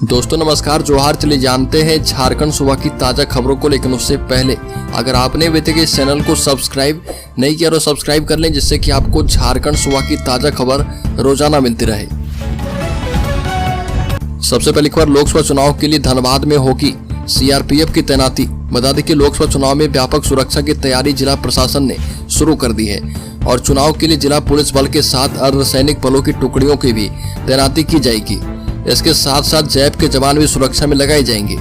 दोस्तों नमस्कार, जोहार। चलिए जानते हैं झारखंड सुबह की ताज़ा खबरों को, लेकिन उससे पहले अगर आपने अभी तक इस चैनल को सब्सक्राइब नहीं किया तो सब्सक्राइब कर लें, जिससे कि आपको झारखंड सुबह की ताज़ा खबर रोजाना मिलती रहे। सबसे पहली खबर, लोकसभा चुनाव के लिए धनबाद में होगी सीआरपीएफ की तैनाती। बता दें कि लोकसभा चुनाव में व्यापक सुरक्षा की तैयारी जिला प्रशासन ने शुरू कर दी है और चुनाव के लिए जिला पुलिस बल के साथ अर्धसैनिक बलों की टुकड़ियों की भी तैनाती की जाएगी। इसके साथ साथ जैप के जवान भी सुरक्षा में लगाए जाएंगे।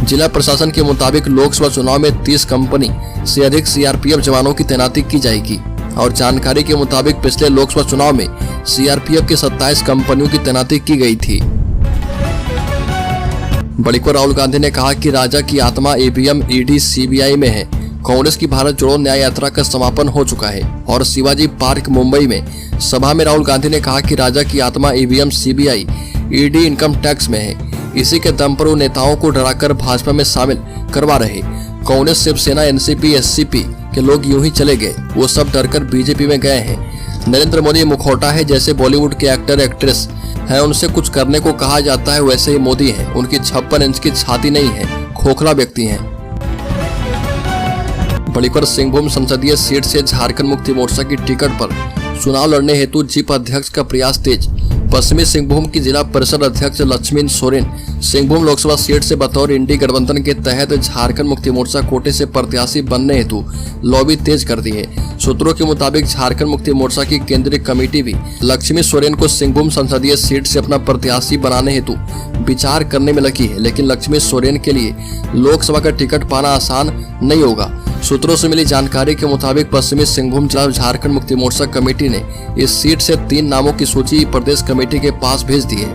जिला प्रशासन के मुताबिक लोकसभा चुनाव में 30 कंपनी से अधिक सीआरपीएफ जवानों की तैनाती की जाएगी और जानकारी के मुताबिक पिछले लोकसभा चुनाव में सीआरपीएफ की 27 कंपनियों की तैनाती की गई थी। बड़ी खबर, राहुल गांधी ने कहा कि राजा की आत्मा ईवीएम ईडी सीबीआई में है। कांग्रेस की भारत जोड़ो न्याय यात्रा का समापन हो चुका है और शिवाजी पार्क मुंबई में सभा में राहुल गांधी ने कहा कि राजा की आत्मा EVM CBI ED income tax में है। इसी के दम पर वो नेताओं को डराकर भाजपा में शामिल करवा रहे। कांग्रेस, शिवसेना, एनसीपी, एससीपी के लोग यूं ही चले गए, वो सब डरकर बीजेपी में गए हैं। नरेंद्र मोदी मुखौटा है, जैसे बॉलीवुड के एक्टर एक्ट्रेस है उनसे कुछ करने को कहा जाता है, वैसे ही मोदी है। उनकी 56 इंच की छाती नहीं है, खोखला व्यक्ति हैं। बड़ी खबर, सिंहभूम संसदीय सीट से झारखंड मुक्ति मोर्चा की टिकट पर चुनाव लड़ने हेतु जीप अध्यक्ष का प्रयास तेज। पश्चिमी सिंहभूम की जिला परिषद अध्यक्ष लक्ष्मी सोरेन सिंहभूम लोकसभा सीट से बतौर इंडी गठबंधन के तहत झारखंड मुक्ति मोर्चा कोटे से प्रत्याशी बनने हेतु लॉबी तेज कर दी है। सूत्रों के मुताबिक झारखंड मुक्ति मोर्चा की केंद्रीय कमेटी भी लक्ष्मी सोरेन को सिंहभूम संसदीय सीट से अपना प्रत्याशी बनाने हेतु विचार करने में लगी है, लेकिन लक्ष्मी सोरेन के लिए लोकसभा का टिकट पाना आसान नहीं होगा। सूत्रों से मिली जानकारी के मुताबिक पश्चिमी सिंहभूम जिला झारखंड मुक्ति मोर्चा कमेटी ने इस सीट से 3 नामों की सूची प्रदेश कमेटी के पास भेज दी है।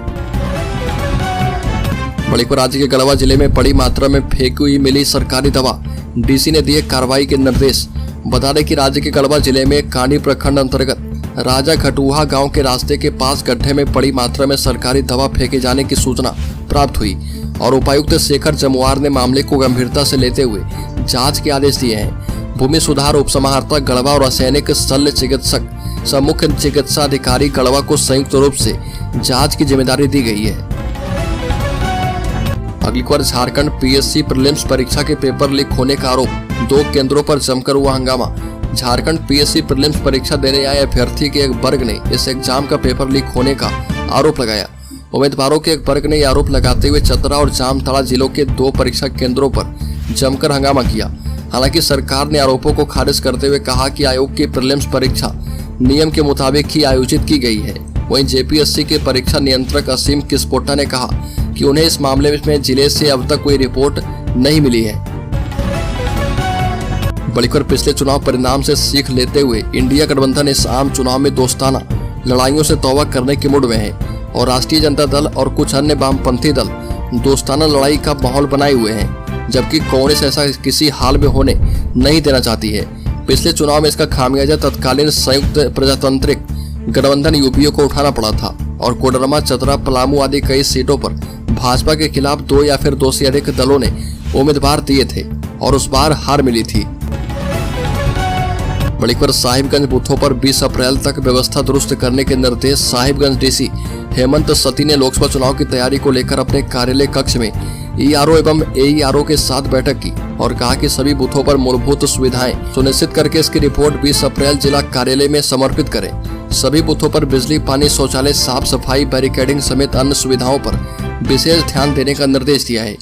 बड़ी खबर, राज्य के गढ़वा जिले में बड़ी मात्रा में फेंकी हुई मिली सरकारी दवा, डीसी ने दिए कार्रवाई के निर्देश। बता दें कि राज्य के गढ़वा जिले में कांडी प्रखंड अंतर्गत राजा खटुहा गांव के रास्ते के पास गड्ढे में बड़ी मात्रा में सरकारी दवा फेंके जाने की सूचना प्राप्त हुई और उपायुक्त शेखर जमुआर ने मामले को गंभीरता से लेते हुए जांच के आदेश दिए हैं। भूमि सुधार उपसमाहर्ता गढ़वा और असैनिक शल्य चिकित्सक सह मुख्य चिकित्सा अधिकारी गढ़वा को संयुक्त रूप से जांच की जिम्मेदारी दी गई है। अगली खबर, झारखंड पीएससी प्रीलिम्स परीक्षा के पेपर लीक होने का आरोप, 2 केंद्रों पर जमकर हुआ हंगामा। झारखंड पीएससी प्रीलिम्स परीक्षा देने आए अभ्यर्थी के एक वर्ग ने इस एग्जाम का पेपर लीक होने का आरोप लगाया। उम्मीदवारों के एक वर्ग ने यह आरोप लगाते हुए चतरा और जामताड़ा जिलों के 2 परीक्षा केंद्रों पर जमकर हंगामा किया। हालांकि सरकार ने आरोपों को खारिज करते हुए कहा कि आयोग की प्रीलिम्स परीक्षा नियम के मुताबिक ही आयोजित की गई है। वहीं जेपीएससी के परीक्षा नियंत्रक असीम किस्पोट्टा ने कहा कि उन्हें इस मामले में जिले से अब तक कोई रिपोर्ट नहीं मिली है। बड़ी खबर, पिछले चुनाव परिणाम से सीख लेते हुए इंडिया गठबंधन इस आम चुनाव में दोस्ताना लड़ाइयों से तौबा करने के मूड में है और राष्ट्रीय जनता दल और कुछ अन्य वामपंथी दल दोस्ताना लड़ाई का माहौल बनाए हुए हैं, जबकि कांग्रेस ऐसा किसी हाल में होने नहीं देना चाहती है। पिछले चुनाव में इसका खामियाजा तत्कालीन संयुक्त प्रजातांत्रिक गठबंधन यूपीए को उठाना पड़ा था और कोडरमा, चतरा, पलामू आदि कई सीटों पर भाजपा के खिलाफ 2 या फिर 2 से अधिक दलों ने उम्मीदवार दिए थे और उस बार हार मिली थी। बड़ी खबर, साहिबगंज बूथों पर 20 अप्रैल तक व्यवस्था दुरुस्त करने के निर्देश। साहिबगंज डीसी हेमंत सती ने लोकसभा चुनाव की तैयारी को लेकर अपने कार्यालय कक्ष में ईआरओ एवं एईआरओ के साथ बैठक की और कहा कि सभी बूथों पर मूलभूत सुविधाएं सुनिश्चित करके इसकी रिपोर्ट 20 अप्रैल जिला कार्यालय में समर्पित करें। सभी बूथों पर बिजली, पानी, शौचालय, साफ सफाई, बैरिकेडिंग समेत अन्य सुविधाओं पर विशेष ध्यान देने का निर्देश दिया है।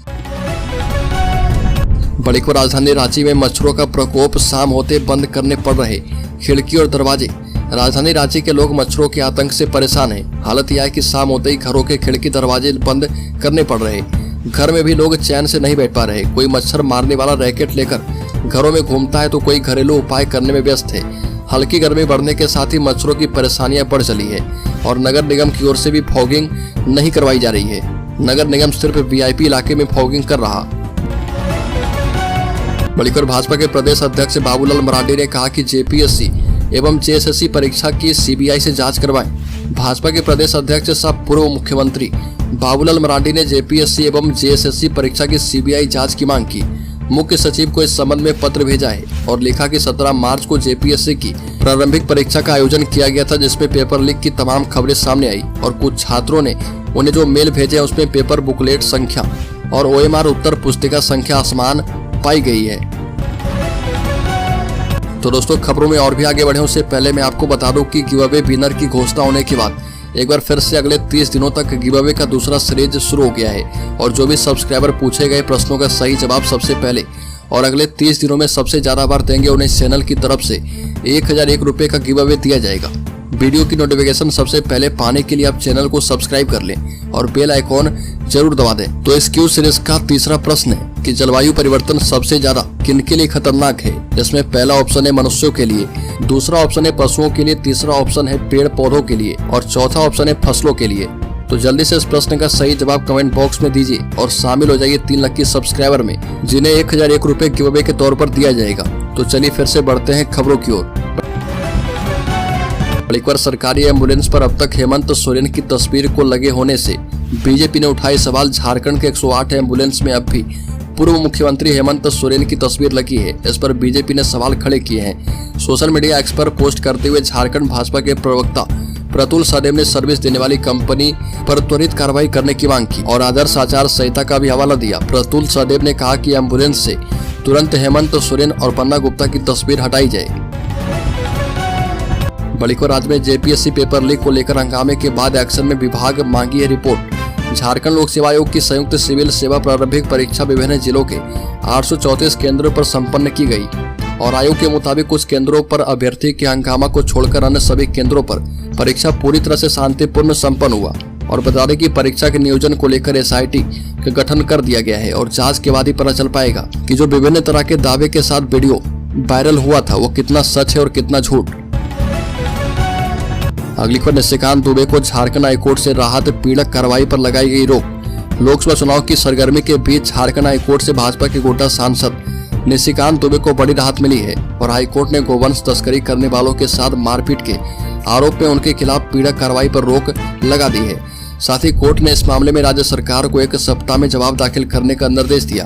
बड़ी खबर, राजधानी रांची में मच्छरों का प्रकोप, शाम होते बंद करने पड़ रहे खिड़की और दरवाजे। राजधानी रांची के लोग मच्छरों के आतंक से परेशान हैं। हालत यह है कि शाम होते ही घरों के खिड़की दरवाजे बंद करने पड़ रहे। घर में भी लोग चैन से नहीं बैठ पा रहे। कोई मच्छर मारने वाला रैकेट लेकर घरों में घूमता है तो कोई घरेलू उपाय करने में व्यस्त है। हल्की गर्मी बढ़ने के साथ ही मच्छरों की परेशानियां बढ़ चली है और नगर निगम की ओर से भी फॉगिंग नहीं करवाई जा रही है। नगर निगम सिर्फ वीआईपी इलाके में फॉगिंग कर रहा। बड़ी खबर, भाजपा के प्रदेश अध्यक्ष बाबूलाल मरांडी ने कहा कि जेपीएससी एवं जेएसएससी परीक्षा की सीबीआई से जांच करवाएं। भाजपा के प्रदेश अध्यक्ष सह पूर्व मुख्यमंत्री बाबूलाल मरांडी ने जेपीएससी एवं जेएसएससी परीक्षा की सीबीआई जांच की मांग की। मुख्य सचिव को इस संबंध में पत्र भेजा है और लिखा कि 17 मार्च को जेपीएससी की प्रारंभिक परीक्षा का आयोजन किया गया था, जिसमें पेपर लीक की तमाम खबरें सामने आई और कुछ छात्रों ने उन्हें जो मेल भेजे हैं उसमें पेपर बुकलेट संख्या और OMR उत्तर पुस्तिका संख्या असमान पाई गई है। तो दोस्तों, खबरों में और भी आगे बढ़े उससे पहले मैं आपको बता दूं कि गिव अवे विनर की घोषणा होने के बाद एक बार फिर से अगले 30 दिनों तक गिव अवे का दूसरा सीरीज शुरू हो गया है और जो भी सब्सक्राइबर पूछे गए प्रश्नों का सही जवाब सबसे पहले और अगले 30 दिनों में सबसे ज्यादा बार देंगे उन्हें चैनल की तरफ से 1001 रुपए का गिव अवे दिया जाएगा। वीडियो की नोटिफिकेशन सबसे पहले पाने के लिए आप चैनल को सब्सक्राइब कर लें और बेल आइकॉन जरूर दबा दें। तो इस क्यू सीरीज का तीसरा प्रश्न है कि जलवायु परिवर्तन सबसे ज्यादा किनके लिए खतरनाक है, जिसमें पहला ऑप्शन है मनुष्यों के लिए, दूसरा ऑप्शन है पशुओं के लिए, तीसरा ऑप्शन है पेड़ पौधों के लिए और चौथा ऑप्शन है फसलों के लिए। तो जल्दी से इस प्रश्न का सही जवाब कमेंट बॉक्स में दीजिए और शामिल हो जाइए 3 लकी सब्सक्राइबर में जिन्हें 1001 रुपए गिव अवे के तौर पर दिया जाएगा। तो चलिए फिर से बढ़ते हैं खबरों की ओर। एक बार सरकारी एम्बुलेंस पर अब तक हेमंत सोरेन की तस्वीर को लगे होने से बीजेपी ने उठाए सवाल। झारखंड के 108 एम्बुलेंस में अब भी पूर्व मुख्यमंत्री हेमंत सोरेन की तस्वीर लगी है। इस पर बीजेपी ने सवाल खड़े किए हैं। सोशल मीडिया एक्स पर पोस्ट करते हुए झारखंड भाजपा के प्रवक्ता प्रतुल सदेव ने सर्विस देने वाली कंपनी पर त्वरित कार्रवाई करने की मांग की और आदर्श आचार संहिता का भी हवाला दिया। प्रतुल सदेव ने कहा कि एम्बुलेंस से तुरंत हेमंत सोरेन और पन्ना गुप्ता की तस्वीर हटाई जाए। बड़ीको राज्य में जेपीएससी पेपर लीक को लेकर हंगामे के बाद एक्शन में विभाग मांगी है रिपोर्ट। झारखंड लोक सेवा आयोग की संयुक्त सिविल सेवा प्रारंभिक परीक्षा विभिन्न जिलों के 834 केंद्रों पर संपन्न की गई और आयोग के मुताबिक कुछ केंद्रों पर अभ्यर्थी के हंगामा को छोड़कर अन्य सभी केंद्रों पर परीक्षा पूरी तरह से शांतिपूर्ण संपन्न हुआ। और बता दें कि परीक्षा के नियोजन को लेकर SIT का गठन कर दिया गया है और जांच के बाद ही पता चल पाएगा कि जो विभिन्न तरह के दावे के साथ वीडियो वायरल हुआ था वो कितना सच है और कितना झूठ। अगली खबर, निशिकांत दुबे को झारखंड हाईकोर्ट से राहत, पीड़क कार्रवाई पर लगाई गई रोक। लोकसभा चुनाव की सरगर्मी के बीच झारखंड हाईकोर्ट से भाजपा के गोड्डा सांसद निशिकांत दुबे को बड़ी राहत मिली है और हाईकोर्ट ने गोवंश तस्करी करने वालों के साथ मारपीट के आरोप में उनके खिलाफ पीड़क कार्रवाई पर रोक लगा दी है। साथ ही कोर्ट ने इस मामले में राज्य सरकार को 1 सप्ताह में जवाब दाखिल करने का निर्देश दिया।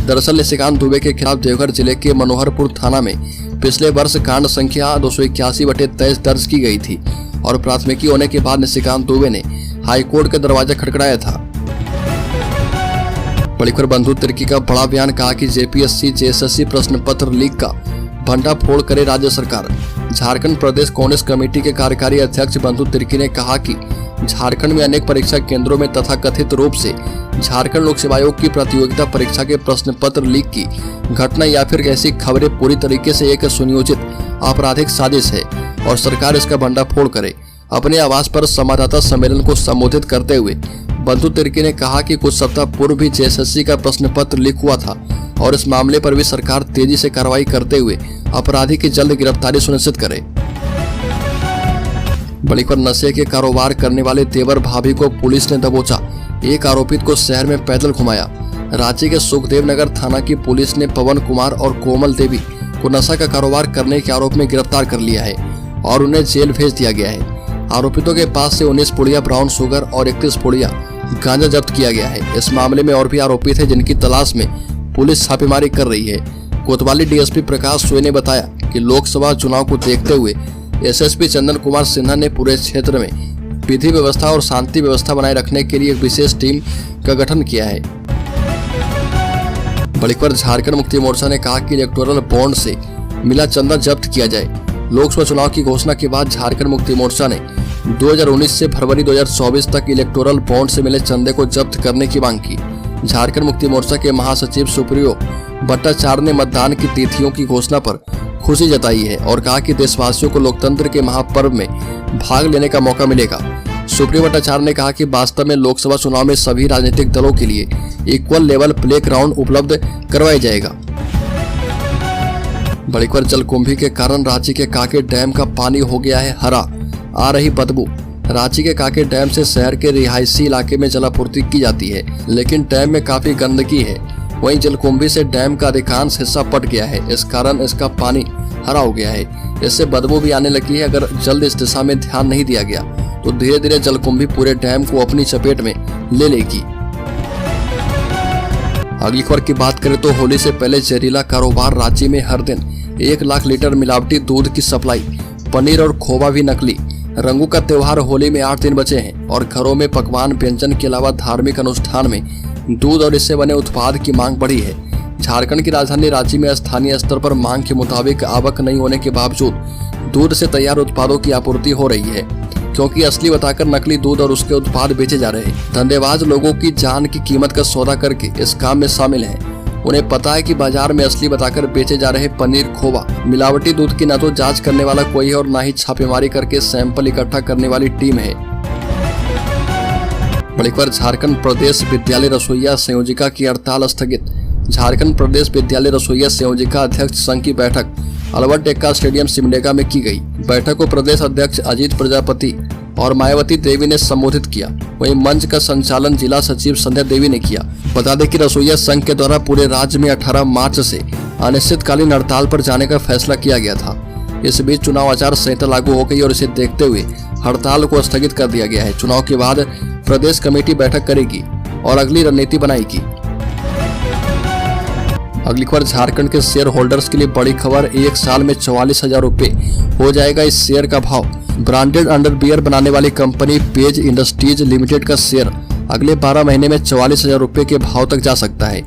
दरअसल निशिकांत दुबे के खिलाफ देवघर जिले के मनोहरपुर थाना में पिछले वर्ष कांड संख्या 281/23 दर्ज की गई थी और प्राथमिकी होने के बाद निशिकांत दुबे ने हाईकोर्ट का दरवाजा खटखटाया था। बड़ीखबर, बंधु तिर्की का बड़ा बयान, कहा कि जेपीएससी जेएसएससी प्रश्न पत्र लीक का भंडाफोड़ करे राज्य सरकार। झारखंड प्रदेश कांग्रेस कमेटी के कार्यकारी अध्यक्ष बंधु तिर्की ने कहा कि झारखंड में अनेक परीक्षा केंद्रों में तथा कथित रूप से झारखंड लोक सेवा आयोग की प्रतियोगिता परीक्षा के प्रश्न पत्र लीक की घटना या फिर ऐसी खबरें पूरी तरीके से एक सुनियोजित आपराधिक साजिश है और सरकार इसका भंडाफोड़ करे। अपने आवास पर संवाददाता सम्मेलन को संबोधित करते हुए बंधु तिर्की ने कहा कि कुछ सप्ताह पूर्व भी जेएसएससी का प्रश्न पत्र लीक हुआ था और इस मामले पर भी सरकार तेजी से कार्रवाई करते हुए अपराधी की जल्द गिरफ्तारी सुनिश्चित करे। बड़ीखबर, नशे के कारोबार करने वाले देवर भाभी को पुलिस ने दबोचा। एक आरोपित को शहर में पैदल घुमाया। रांची के सुखदेव नगर थाना की पुलिस ने पवन कुमार और कोमल देवी को नशा का कारोबार करने के आरोप में गिरफ्तार कर लिया है और उन्हें जेल भेज दिया गया है। आरोपितों के पास से 19 पुड़िया ब्राउन शुगर और 31 पुड़िया गांजा जब्त किया गया है। इस मामले में और भी आरोपी थे जिनकी तलाश में पुलिस छापेमारी कर रही है। कोतवाली डीएसपी प्रकाश सोय ने बताया कि लोकसभा चुनाव को देखते हुए एसएसपी चंदन कुमार सिन्हा ने पूरे क्षेत्र में विधि व्यवस्था और शांति व्यवस्था बनाए रखने के लिए एक विशेष टीम का गठन किया है। बड़ीखबर, झारखंड मुक्ति मोर्चा ने कहा कि इलेक्टोरल बॉन्ड से मिला चंदा जब्त किया जाए। लोकसभा चुनाव की घोषणा के बाद झारखंड मुक्ति मोर्चा ने 2019 से फरवरी 2024 तक इलेक्टोरल बॉन्ड से मिले चंदे को जब्त करने की मांग की। झारखंड मुक्ति मोर्चा के महासचिव सुप्रियो भट्टाचार्य ने मतदान की तिथियों की घोषणा पर खुशी जताई है और कहा कि देशवासियों को लोकतंत्र के महापर्व में भाग लेने का मौका मिलेगा। सुप्रियो भट्टाचार्य ने कहा कि वास्तव में लोकसभा चुनाव में सभी राजनीतिक दलों के लिए इक्वल लेवल प्ले ग्राउंड उपलब्ध करवाया जाएगा। बड़ीखबर, जलकुंभी के कारण रांची के काके डैम का पानी हो गया है हरा, आ रही बदबू। रांची के काके डैम से शहर के रिहायशी इलाके में जलापूर्ति की जाती है, लेकिन डैम में काफी गंदगी है। वहीं जलकुंभी से डैम का अधिकांश हिस्सा पट गया है, इस कारण इसका पानी हरा हो गया है। इससे बदबू भी आने लगी है। अगर जल्द इस दिशा में ध्यान नहीं दिया गया तो धीरे धीरे जलकुंभी पूरे डैम को अपनी चपेट में ले लेगी। अगली खबर की बात करें तो होली से पहले जहरीला कारोबार। रांची में हर दिन 1 लाख लीटर मिलावटी दूध की सप्लाई, पनीर और खोवा भी नकली। रंगों का त्योहार होली में 8 दिन बचे हैं और घरों में पकवान व्यंजन के अलावा धार्मिक अनुष्ठान में दूध और इससे बने उत्पाद की मांग बढ़ी है। झारखंड की राजधानी रांची में स्थानीय स्तर पर मांग के मुताबिक आवक नहीं होने के बावजूद दूध से तैयार उत्पादों की आपूर्ति हो रही है, क्योंकि असली बताकर नकली दूध और उसके उत्पाद बेचे जा रहे हैं। धंधेबाज लोगों की जान की कीमत का सौदा करके इस काम में शामिल हैं। उन्हें पता है कि बाजार में असली बताकर बेचे जा रहे पनीर, खोवा, मिलावटी दूध की न तो जांच करने वाला कोई है और न ही छापेमारी करके सैंपल इकट्ठा करने वाली टीम है। बड़ी खबर, झारखंड प्रदेश विद्यालय रसोइया संयोजिका की हड़ताल स्थगित। झारखंड प्रदेश विद्यालय रसोइया संयोजिका अध्यक्ष संघ की बैठक अल्बर्ट एक्का स्टेडियम सिमडेगा में की गई। बैठक को प्रदेश अध्यक्ष अजीत प्रजापति और मायावती देवी ने संबोधित किया। वहीं मंच का संचालन जिला सचिव संध्या देवी ने किया। बता दें कि रसोइया संघ के द्वारा पूरे राज्य में 18 मार्च से अनिश्चितकालीन हड़ताल पर जाने का फैसला किया गया था। इस बीच चुनाव आचार संहिता लागू हो गई और इसे देखते हुए हड़ताल को स्थगित कर दिया गया है। चुनाव के बाद प्रदेश कमेटी बैठक करेगी और अगली रणनीति बनाएगी। अगली खबर, झारखंड के शेयर होल्डर्स के लिए बड़ी खबर। 1 साल में 44,000 रुपए हो जाएगा इस शेयर का भाव। ब्रांडेड अंडरवियर बनाने वाली कंपनी पेज इंडस्ट्रीज लिमिटेड का शेयर अगले 12 महीने में 44,000 रुपए के भाव तक जा सकता है।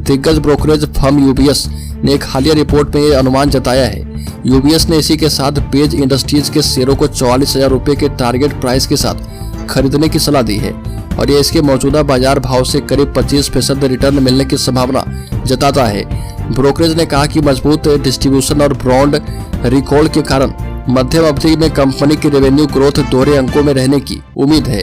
दिग्गज ब्रोकरेज फर्म यूबीएस ने एक हालिया रिपोर्ट में ये अनुमान जताया है। यूबीएस ने इसी के साथ पेज इंडस्ट्रीज के शेयरों को 44,000 रुपए के टारगेट प्राइस के साथ खरीदने की सलाह दी है और ये इसके मौजूदा बाजार भाव से करीब 25% रिटर्न मिलने की संभावना जताता है। ब्रोकरेज ने कहा कि मजबूत डिस्ट्रीब्यूशन और ब्रांड रिकॉल के कारण मध्यम अवधि में कंपनी की रेवेन्यू ग्रोथ दोहरे अंकों में रहने की उम्मीद है।